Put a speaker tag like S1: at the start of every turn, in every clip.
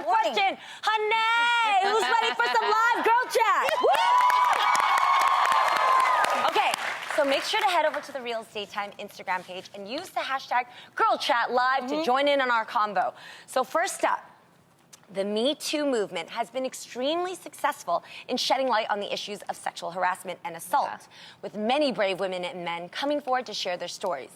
S1: one question. Honey, who's ready for some live girl chat? Okay, so make sure to head over to the Reels Daytime Instagram page and use the hashtag #GirlChatLive to join in on our convo. So first up, the Me Too movement has been extremely successful in shedding light on the issues of sexual harassment and assault, with many brave women and men coming forward to share their stories.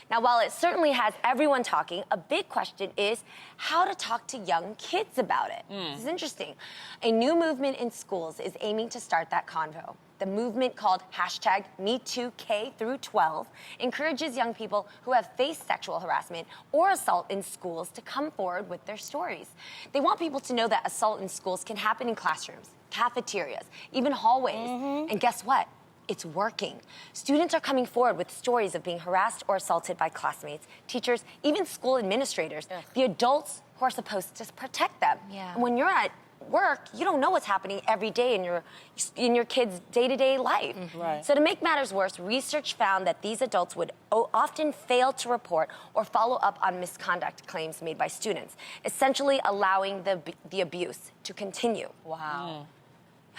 S1: Now, while it certainly has everyone talking, a big question is how to talk to young kids about it. This is interesting. A new movement in schools is aiming to start that convo. The movement, called #MeTooK-12, encourages young people who have faced sexual harassment or assault in schools to come forward with their stories. They want people to know that assault in schools can happen in classrooms, cafeterias, even hallways. And guess what? It's working. Students are coming forward with stories of being harassed or assaulted by classmates, teachers, even school administrators, the adults who are supposed to protect them. And when you're at work, you don't know what's happening every day in your kids' day-to-day life. So to make matters worse, research found that these adults would often fail to report or follow up on misconduct claims made by students, essentially allowing the abuse to continue.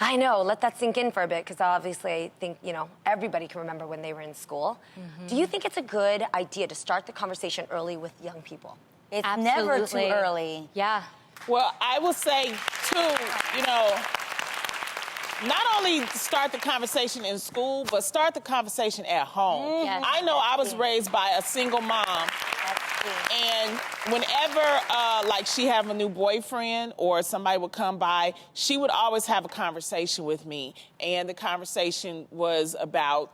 S1: I know, let that sink in for a bit, because obviously I think, everybody can remember when they were in school. Do you think it's a good idea to start the conversation early with young people?
S2: It's never too early.
S3: Yeah.
S4: Well, I will say, too, not only start the conversation in school, but start the conversation at home. I know I was raised by a single mom. And whenever, she have a new boyfriend or somebody would come by, she would always have a conversation with me. And the conversation was about,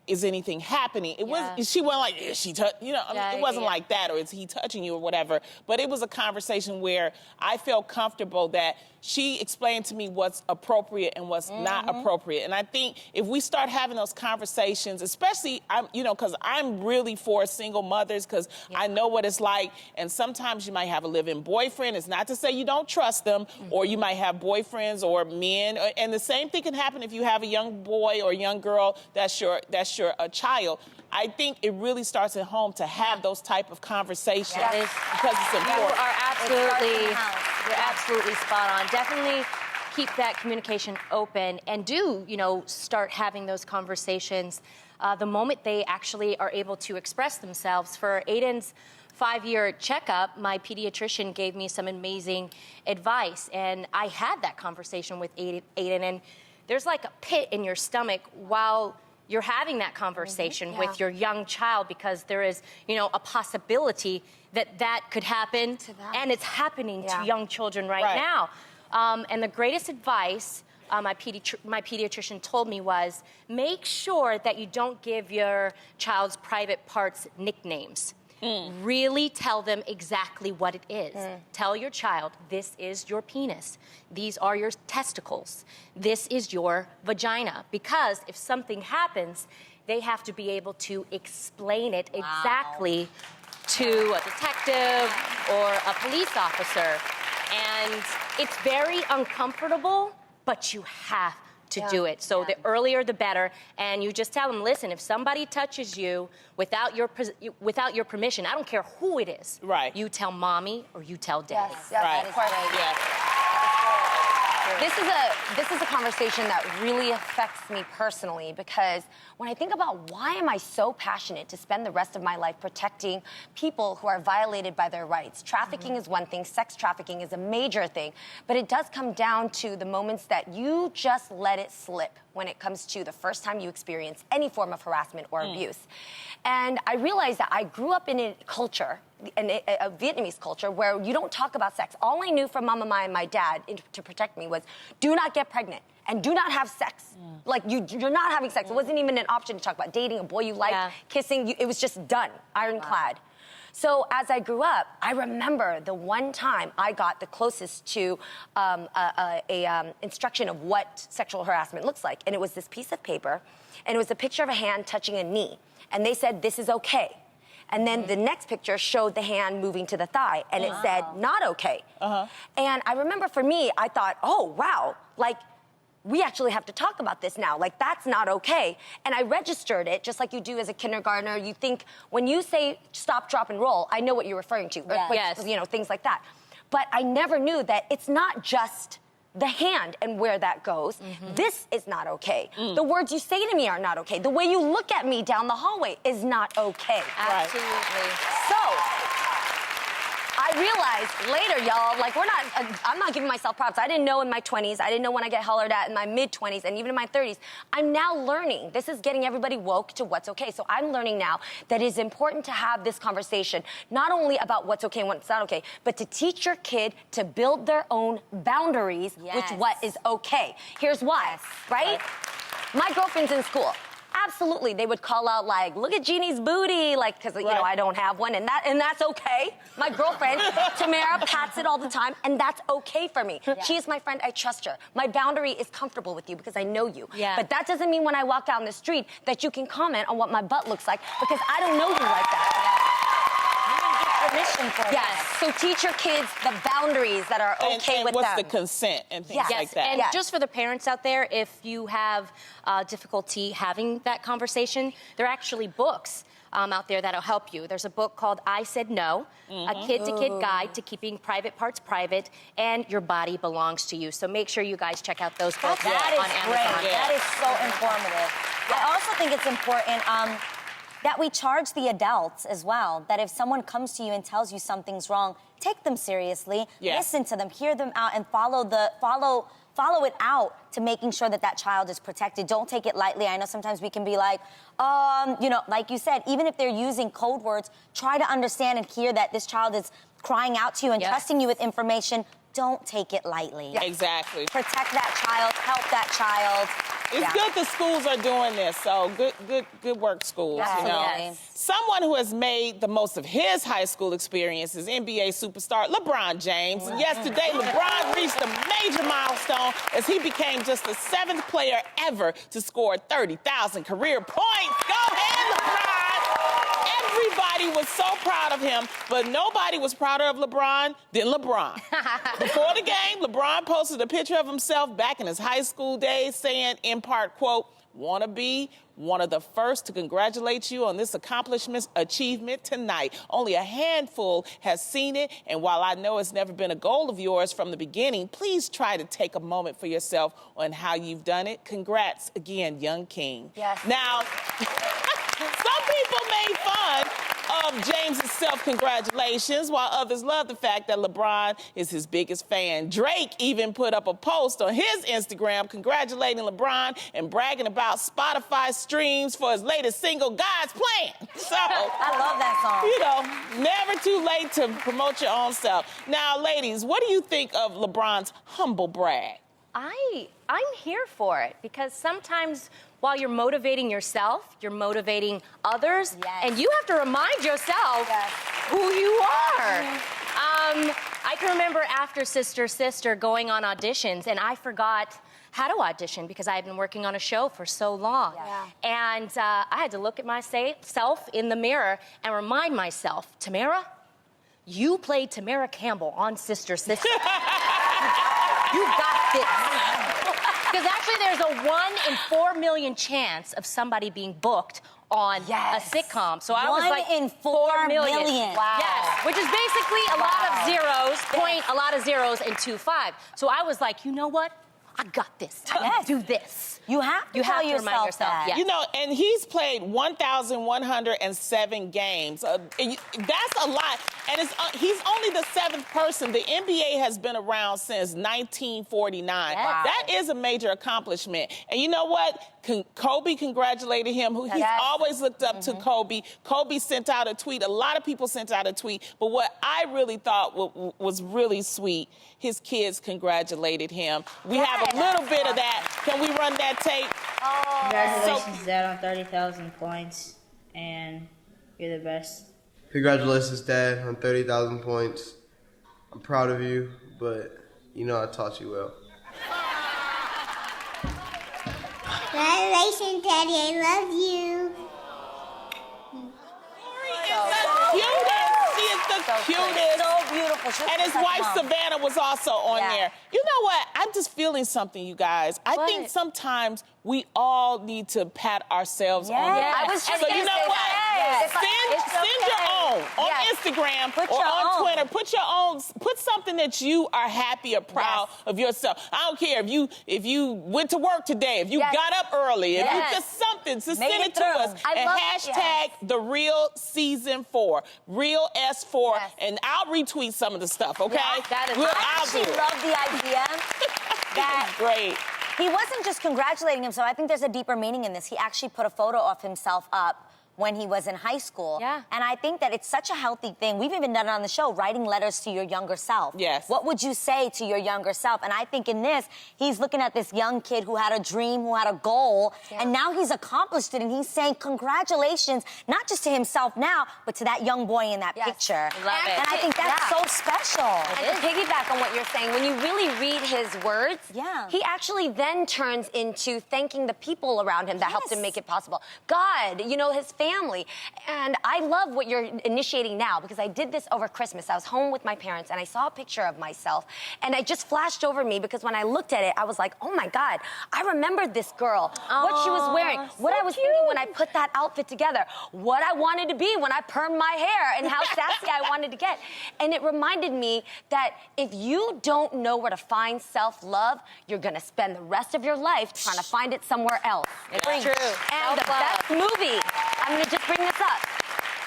S4: is anything happening? It was. She wasn't like, is she it wasn't like that, or is he touching you or whatever. But it was a conversation where I felt comfortable that she explained to me what's appropriate and what's not appropriate. And I think if we start having those conversations, especially, because I'm really for single mothers, because I know what it's like. And sometimes you might have a live-in boyfriend. It's not to say you don't trust them, or you might have boyfriends or men. And the same thing can happen if you have a young boy or young girl that's your child. I think it really starts at home to have those type of conversations because it's important.
S3: You're absolutely spot on. Definitely keep that communication open and do, start having those conversations the moment they actually are able to express themselves. For Aiden's 5-year checkup, my pediatrician gave me some amazing advice, and I had that conversation with Aiden, and there's like a pit in your stomach while you're having that conversation with your young child, because there is, a possibility that could happen to them. And it's happening to young children right now. And the greatest advice my pediatrician told me was, make sure that you don't give your child's private parts nicknames. Really tell them exactly what it is. Tell your child, this is your penis. These are your testicles. This is your vagina. Because if something happens, they have to be able to explain it exactly to a detective or a police officer. And it's very uncomfortable, but you have to do it. So the earlier, the better. And you just tell them, listen, if somebody touches you without your permission, I don't care who it is. You tell mommy or you tell daddy.
S1: This is a conversation that really affects me personally, because when I think about why am I so passionate to spend the rest of my life protecting people who are violated by their rights. Trafficking is one thing, sex trafficking is a major thing, but it does come down to the moments that you just let it slip when it comes to the first time you experience any form of harassment or abuse. And I realized that I grew up in a culture, a Vietnamese culture, where you don't talk about sex. All I knew from Mama Mai and my dad to protect me was, do not get pregnant and do not have sex. Like, you're not having sex. It wasn't even an option to talk about dating a boy you liked, kissing. It was just done, ironclad. So as I grew up, I remember the one time I got the closest to instruction of what sexual harassment looks like. And it was this piece of paper, and it was a picture of a hand touching a knee. And they said, this is okay. And then the next picture showed the hand moving to the thigh, and it said, not okay. And I remember, for me, I thought, oh, wow, like, we actually have to talk about this now. Like, that's not okay. And I registered it, just like you do as a kindergartner. You think, when you say stop, drop, and roll, I know what you're referring to. Earthquakes, things like that. But I never knew that it's not just the hand and where that goes. This is not okay. The words you say to me are not okay. The way you look at me down the hallway is not okay.
S3: Absolutely.
S1: So, I realized later, y'all, like I'm not giving myself props. I didn't know in my 20s. I didn't know when I get hollered at in my mid-20s and even in my 30s. I'm now learning. This is getting everybody woke to what's okay. So I'm learning now that it is important to have this conversation, not only about what's okay and what's not okay, but to teach your kid to build their own boundaries with what is okay. Here's why, right? My girlfriend's in school. Absolutely, they would call out like, "Look at Jeannie's booty," like, because you know I don't have one, and that's okay. My girlfriend Tamara pats it all the time, and that's okay for me. She is my friend. I trust her. My boundary is comfortable with you because I know you. But that doesn't mean when I walk down the street that you can comment on what my butt looks like because I don't know you like that. Permission for so teach your kids the boundaries that are okay with
S4: what's
S1: them.
S4: the consent and things like that.
S3: And just for the parents out there, if you have difficulty having that conversation, there are actually books out there that'll help you. There's a book called I Said No, a kid-to-kid guide to keeping private parts private, and Your Body Belongs to You. So make sure you guys check out those books on Amazon.
S2: Great. That is so informative. I also think it's important that we charge the adults as well, that if someone comes to you and tells you something's wrong, take them seriously, listen to them, hear them out, and follow it out to making sure that that child is protected. Don't take it lightly. I know sometimes we can be like, you know, like you said, even if they're using code words, try to understand and hear that this child is crying out to you and trusting you with information. Don't take it lightly.
S4: Exactly.
S2: Protect that child, help that child.
S4: It's good the schools are doing this, so good work, schools. You know. Someone who has made the most of his high school experience is NBA superstar Lebron James. Yesterday, LeBron reached a major milestone as he became just the 7th player ever to score 30,000 career points. Go ahead, LeBron! Everybody was so proud of him, but nobody was prouder of LeBron than LeBron. Before the game, LeBron posted a picture of himself back in his high school days saying, in part, quote, "Want to be one of the first to congratulate you on this achievement tonight. Only a handful has seen it, and while I know it's never been a goal of yours from the beginning, please try to take a moment for yourself on how you've done it. Congrats again, young king." Now, some people made fun of James's self-congratulations, while others love the fact that LeBron is his biggest fan. Drake even put up a post on his Instagram congratulating LeBron and bragging about Spotify streams for his latest single, God's Plan. So,
S2: I love that song.
S4: You know, never too late to promote your own self. Now, ladies, what do you think of LeBron's humble brag?
S3: I'm here for it because sometimes while you're motivating yourself, you're motivating others, and you have to remind yourself who you are. I can remember after Sister going on auditions, and I forgot how to audition because I had been working on a show for so long. And I had to look at myself in the mirror and remind myself, Tamara, you played Tamara Campbell on Sister. You got this. Because actually there's a 1 in 4 million chance of somebody being booked on a sitcom. So I was like
S2: 1 in 4 million.
S3: Wow. Yes, which is basically a lot of zeros and 2 5. So I was like, you know what? I got this. Do this.
S2: You have to remind yourself that.
S4: You know, and he's played 1,107 games. That's a lot. And he's only the 7th person. The NBA has been around since 1949. That is a major accomplishment. And you know what? Kobe congratulated him. He's always looked up to Kobe. Kobe sent out a tweet. A lot of people sent out a tweet. But what I really thought was really sweet, his kids congratulated him. We have a little bit of that. Can we run that tape?
S5: Congratulations, Dad, on 30,000 points, and you're the best.
S6: Congratulations, Dad, on 30,000 points. I'm proud of you, but you know I taught you well.
S7: Congratulations, Daddy, I love you.
S4: She is the cutest.
S2: So beautiful. She
S4: And his
S2: looks like
S4: wife,
S2: mom.
S4: Savannah, was also on
S2: Yeah.
S4: there. You know what? I'm just feeling something, you guys. I think sometimes we all need to pat ourselves on the
S2: Yeah.
S4: back.
S1: I was just
S4: So you
S1: gonna
S4: know
S1: say
S4: what?
S1: that.
S4: Send your own on Instagram or
S2: your
S4: on
S2: own.
S4: Twitter. Put your own. Put something that you are happy or proud of yourself. I don't care if you went to work today, if you got up early, if you just something, just
S2: Made
S4: send
S2: it
S4: it to
S2: through.
S4: us
S1: I
S4: and
S1: love-
S4: hashtag the real season 4, real S4, and I'll retweet some of the stuff. Okay,
S3: that is-
S2: I
S4: I'll do
S2: actually
S4: it.
S2: love the idea that
S4: Great.
S2: he wasn't just congratulating himself. I think there's a deeper meaning in this. He actually put a photo of himself up when he was in high school.
S3: Yeah.
S2: And I think that it's such a healthy thing. We've even done it on the show, writing letters to your younger self.
S4: Yes.
S2: What would you say to your younger self? And I think in this, he's looking at this young kid who had a dream, who had a goal, and now he's accomplished it, and he's saying congratulations, not just to himself now, but to that young boy in that picture.
S3: Love it.
S2: And I think that's so special.
S1: And to piggyback on what you're saying, when you really read his words, he actually then turns into thanking the people around him that helped him make it possible. God, you know, his family. And I love what you're initiating now because I did this over Christmas. I was home with my parents and I saw a picture of myself and it just flashed over me because when I looked at it, I was like, oh my God, I remembered this girl, what she was wearing, what I was thinking when I put that outfit together, what I wanted to be when I permed my hair and how sassy I wanted to get. And it reminded me that if you don't know where to find self-love, you're gonna spend the rest of your life trying to find it somewhere else.
S3: It's true.
S1: And the best movie, I'm gonna just bring this up.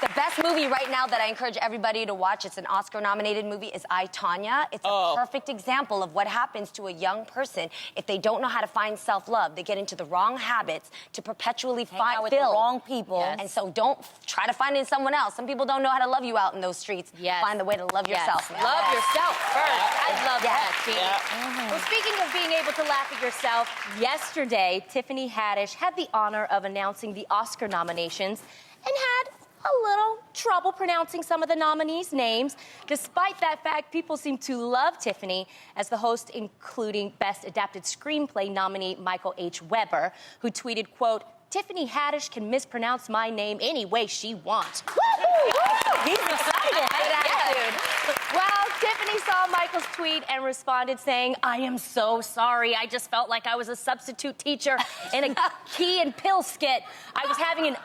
S1: The best movie right now that I encourage everybody to watch, it's an Oscar-nominated movie, is I, Tonya. It's a perfect example of what happens to a young person if they don't know how to find self-love. They get into the wrong habits to perpetually
S2: Out with the wrong people.
S1: And so don't try to find it in someone else. Some people don't know how to love you out in those streets. Find the way to love yourself. Man.
S3: Love yourself first. I love that, Jean.
S4: Yeah.
S3: Well, speaking of being able to laugh at yourself, yesterday, Tiffany Haddish had the honor of announcing the Oscar nominations and had a little trouble pronouncing some of the nominees' names. Despite that fact, people seem to love Tiffany as the host, including Best Adapted Screenplay nominee Michael H. Weber, who tweeted, quote, Tiffany Haddish can mispronounce my name any way she wants.
S2: He's excited.
S3: Well, Tiffany saw Michael's tweet and responded saying, I am so sorry. I just felt like I was a substitute teacher in a Key and Pill skit. I was having an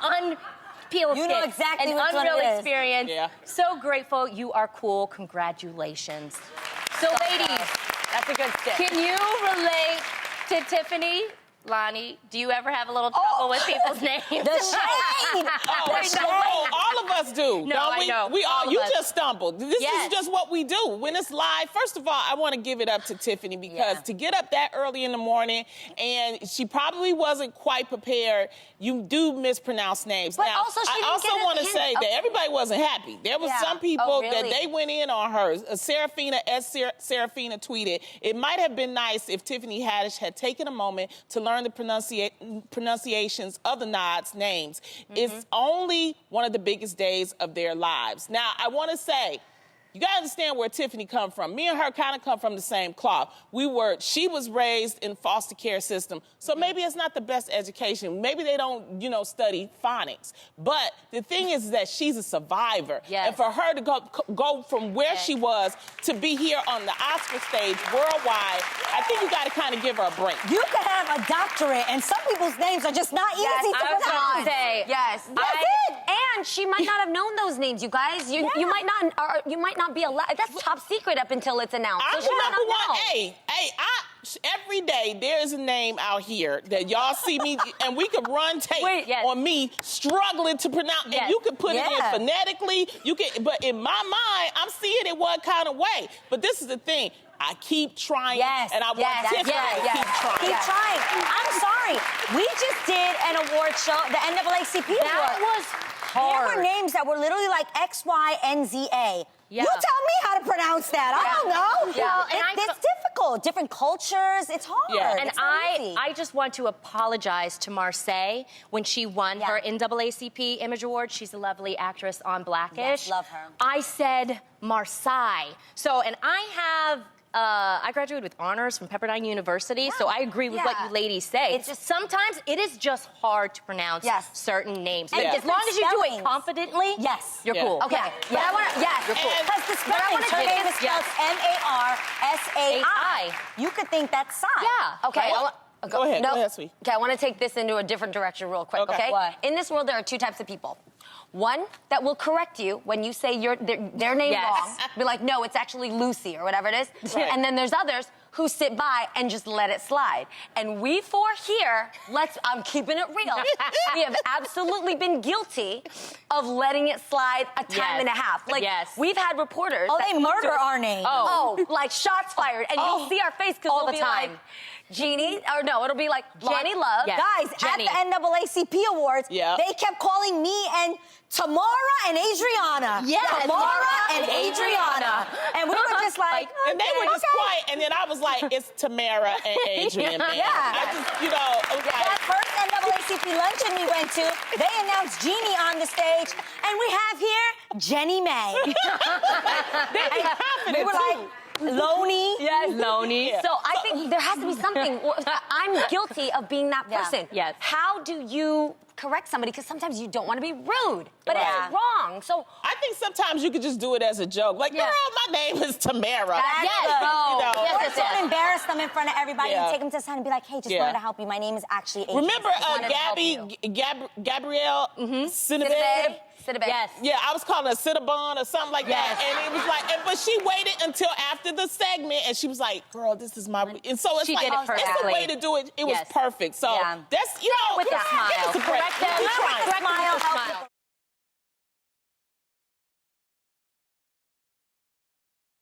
S2: You know exactly
S3: an
S2: which one
S3: unreal
S2: it is.
S3: experience.
S4: Yeah.
S3: So grateful. You are cool. Congratulations. So, ladies,
S1: That's a good stick.
S3: can you relate to Tiffany? Lonnie, do you ever have a little trouble with people's names?
S2: The shade!
S4: All of us do.
S3: No,
S4: don't we?
S3: I know.
S4: We all.
S3: All of
S4: You
S3: us.
S4: just stumbled. This is just what we do when it's live. First of all, I want to give it up to Tiffany because to get up that early in the morning and she probably wasn't quite prepared. You do mispronounce names.
S1: But
S4: now,
S1: also she
S4: I
S1: didn't
S4: also
S1: get a
S4: want to
S1: hint
S4: say
S1: of-
S4: that everybody wasn't happy. There was some people that they went in on her. Serafina tweeted, "It might have been nice if Tiffany Haddish had taken a moment to learn the pronunciations of the nods' names. It's only one of the biggest days of their lives." Now, I want to say, you got to understand where Tiffany come from. Me and her kind of come from the same cloth. She was raised in foster care system, so maybe it's not the best education. Maybe they don't, study phonics. But the thing is that she's a survivor.
S3: Yes.
S4: And for her to go from where she was to be here on the Oscar stage worldwide, I think you got to kind of give her a break.
S2: You could have a doctorate, and some people's names are just not easy to
S3: I was
S2: pronounce.
S3: going to say,
S1: Yes. And she might not have known those names, you guys. You might not, or you might not be allowed. That's top secret up until it's announced.
S4: I'm
S1: So she might
S4: number
S1: not
S4: one.
S1: know.
S4: Every day there is a name out here that y'all see me, and we could run tape on me struggling to pronounce. And you could put it in phonetically. But in my mind, I'm seeing it one kind of way. But this is the thing. I keep trying, and I want Tiffany to keep trying.
S2: Keep trying. I'm sorry. We just did an award show, the NAACP award.
S3: that was hard.
S2: There were names that were literally like XYNZA.
S3: Yeah.
S2: You tell me how to pronounce that. I don't know.
S3: Well, and
S2: It's difficult. Different cultures. It's hard.
S4: Yeah.
S3: And
S2: It's not easy.
S3: I just want to apologize to Marseille when she won her NAACP Image Award. She's a lovely actress on Blackish.
S2: Yes, love her.
S3: I said Marseille. So, and I have I graduated with honors from Pepperdine University, so I agree with what you ladies say.
S2: It's just
S3: sometimes it is just hard to pronounce certain names.
S2: And
S3: As long as you do it
S2: spellings.
S3: confidently, you're cool.
S1: Okay, but I want to,
S3: You're cool.
S2: Because the spelling, her name is spelled M-A-R-S-A-I. You could think that's Sai.
S3: Yeah.
S1: Okay.
S4: Go ahead, sweet.
S1: Okay, I want to take this into a different direction real quick, okay?
S2: What?
S1: In this world, there are two types of people. One that will correct you when you say their name wrong. Be like, no, it's actually Lucy or whatever it is.
S4: Right.
S1: And then there's others who sit by and just let it slide. And we four here, I'm keeping it real. We have absolutely been guilty of letting it slide a time and a half. Like, we've had reporters.
S2: Oh, they murder our name.
S1: Oh, like shots fired. And you'll see our face because
S3: all
S1: we'll
S3: the
S1: be
S3: time.
S1: like, Jeannie, or no, it'll be like Johnny Love.
S2: Guys,
S3: Jenny.
S2: at the NAACP Awards, they kept calling me and Tamara and Adriana. Tamara and Adriana. And we were just like,
S4: and they were just quiet, and then I was like, it's Tamara and Adrian, man. I just, I was like...
S2: That first NAACP luncheon we went to, they announced Jeannie on the stage, and we have here Jenny May.
S4: They
S2: were like, Loney.
S1: Yes,
S3: Loney.
S1: So I think there has to be something. I'm guilty of being that person.
S3: Yes.
S1: How do you correct somebody? Because sometimes you don't want to be rude, but it's wrong. So
S4: I think sometimes you could just do it as a joke. Like, girl, my name is Tamara.
S2: Or don't embarrass them in front of everybody and take them to the side and be like, hey, just wanted to help you. My name is actually Adrian.
S4: Remember Gabrielle Cinnabon?
S1: Yes.
S4: Yeah, I was calling her Cinnabon or something like that. And it was like, but she waited until after the segment and she was like, girl, this is my... And so it's
S3: She
S4: like,
S3: did it
S4: it's a
S3: perfectly.
S4: way to do it. It was perfect. So that's,
S3: with a smile.
S4: Correct them.
S3: Correct them with a smile.